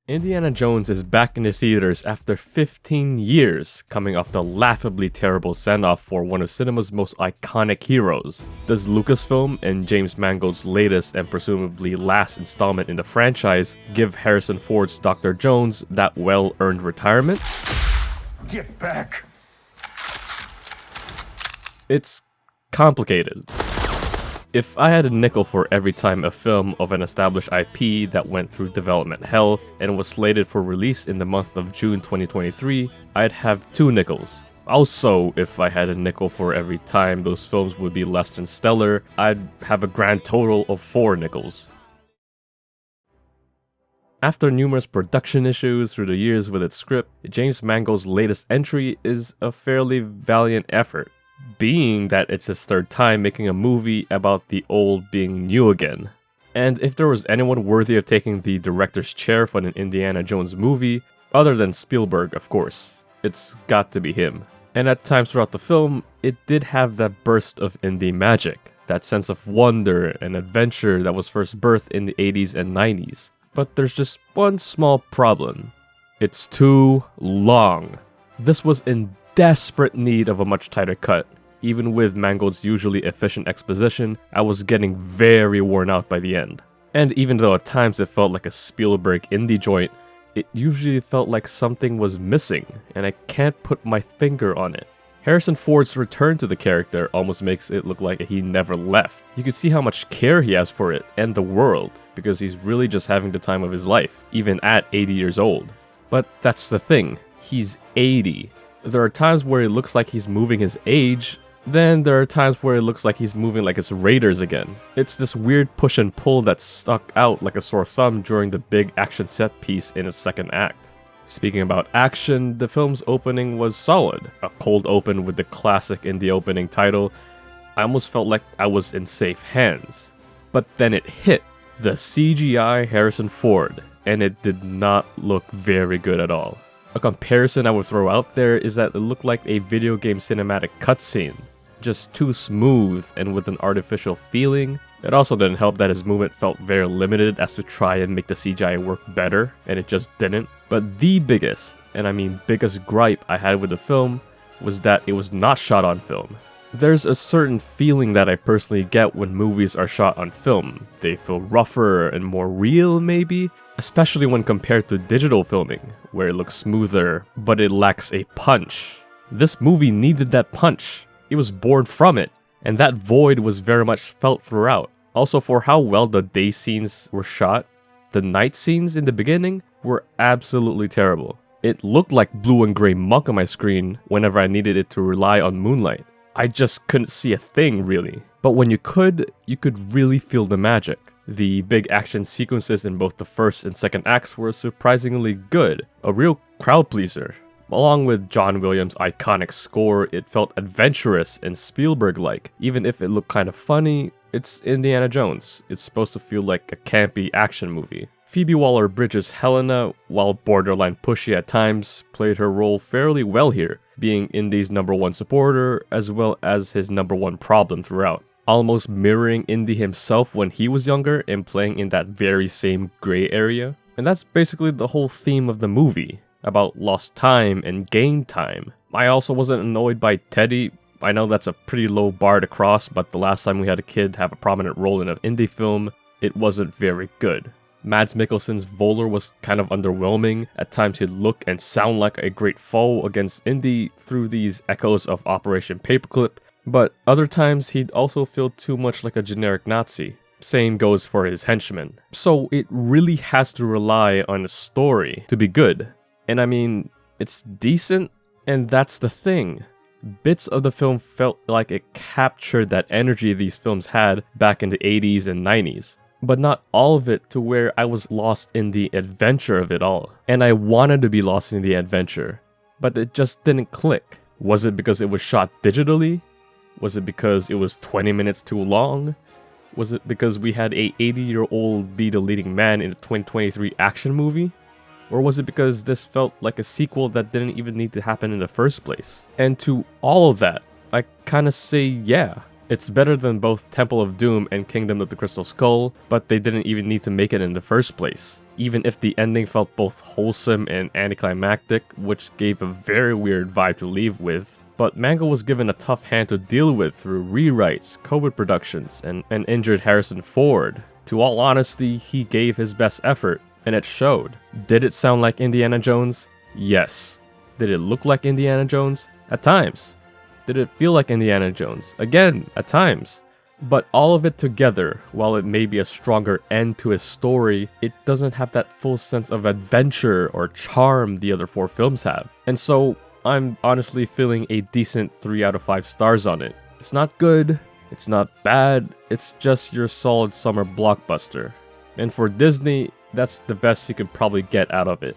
Indiana Jones is back in the theaters after 15 years, coming off the laughably terrible send-off for one of cinema's most iconic heroes. Does Lucasfilm and James Mangold's latest and presumably last installment in the franchise give Harrison Ford's Dr. Jones that well-earned retirement? Get back! It's complicated. If I had a nickel for every time a film of an established IP that went through development hell and was slated for release in the month of June 2023, I'd have 2 nickels. Also, if I had a nickel for every time those films would be less than stellar, I'd have a grand total of 4 nickels. After numerous production issues through the years with its script, James Mangold's latest entry is a fairly valiant effort, being that it's his 3rd time making a movie about the old being new again. And if there was anyone worthy of taking the director's chair for an Indiana Jones movie, other than Spielberg of course, it's got to be him. And at times throughout the film, it did have that burst of indie magic, that sense of wonder and adventure that was first birthed in the 80s and 90s. But there's just one small problem. It's too long. This was in desperate need of a much tighter cut. Even with Mangold's usually efficient exposition, I was getting very worn out by the end. And even though at times it felt like a Spielberg indie joint, it usually felt like something was missing, and I can't put my finger on it. Harrison Ford's return to the character almost makes it look like he never left. You could see how much care he has for it and the world, because he's really just having the time of his life, even at 80 years old. But that's the thing, he's 80. There are times where it looks like he's moving his age, then there are times where it looks like he's moving like it's Raiders again. It's this weird push and pull that stuck out like a sore thumb during the big action set piece in its 2nd act. Speaking about action, the film's opening was solid. A cold open with the classic in the opening title. I almost felt like I was in safe hands. But then it hit, the CGI Harrison Ford, and it did not look very good at all. A comparison I would throw out there is that it looked like a video game cinematic cutscene. Just too smooth and with an artificial feeling. It also didn't help that his movement felt very limited as to try and make the CGI work better, and it just didn't. But the biggest, and I mean biggest gripe I had with the film was that it was not shot on film. There's a certain feeling that I personally get when movies are shot on film. They feel rougher and more real maybe, especially when compared to digital filming, where it looks smoother, but it lacks a punch. This movie needed that punch. It was born from it, and that void was very much felt throughout. Also, for how well the day scenes were shot, the night scenes in the beginning were absolutely terrible. It looked like blue and gray muck on my screen whenever I needed it to rely on moonlight. I just couldn't see a thing really. But when you could really feel the magic. The big action sequences in both the 1st and 2nd acts were surprisingly good, a real crowd pleaser. Along with John Williams' iconic score, it felt adventurous and Spielberg-like. Even if it looked kind of funny, it's Indiana Jones. It's supposed to feel like a campy action movie. Phoebe Waller-Bridge's Helena, while borderline pushy at times, played her role fairly well here, being Indy's #1 supporter as well as his #1 problem throughout. Almost mirroring Indy himself when he was younger and playing in that very same gray area. And that's basically the whole theme of the movie, about lost time and gained time. I also wasn't annoyed by Teddy. I know that's a pretty low bar to cross, but the last time we had a kid have a prominent role in an indie film, it wasn't very good. Mads Mikkelsen's Voller was kind of underwhelming. At times he'd look and sound like a great foe against Indy through these echoes of Operation Paperclip, but other times he'd also feel too much like a generic Nazi. Same goes for his henchmen. So it really has to rely on a story to be good. And I mean, it's decent, and that's the thing. Bits of the film felt like it captured that energy these films had back in the 80s and 90s. But not all of it to where I was lost in the adventure of it all. And I wanted to be lost in the adventure, but it just didn't click. Was it because it was shot digitally? Was it because it was 20 minutes too long? Was it because we had a 80-year-old be the leading man in a 2023 action movie? Or was it because this felt like a sequel that didn't even need to happen in the first place? And to all of that, I kinda say yeah. It's better than both Temple of Doom and Kingdom of the Crystal Skull, but they didn't even need to make it in the first place. Even if the ending felt both wholesome and anticlimactic, which gave a very weird vibe to leave with. But Mango was given a tough hand to deal with through rewrites, COVID productions, and an injured Harrison Ford. To all honesty, he gave his best effort, and it showed. Did it sound like Indiana Jones? Yes. Did it look like Indiana Jones? At times. Did it feel like Indiana Jones? Again, at times. But all of it together, while it may be a stronger end to his story, it doesn't have that full sense of adventure or charm the other 4 films have. And so, I'm honestly feeling a decent 3 out of 5 stars on it. It's not good, it's not bad, it's just your solid summer blockbuster. And for Disney, that's the best you could probably get out of it.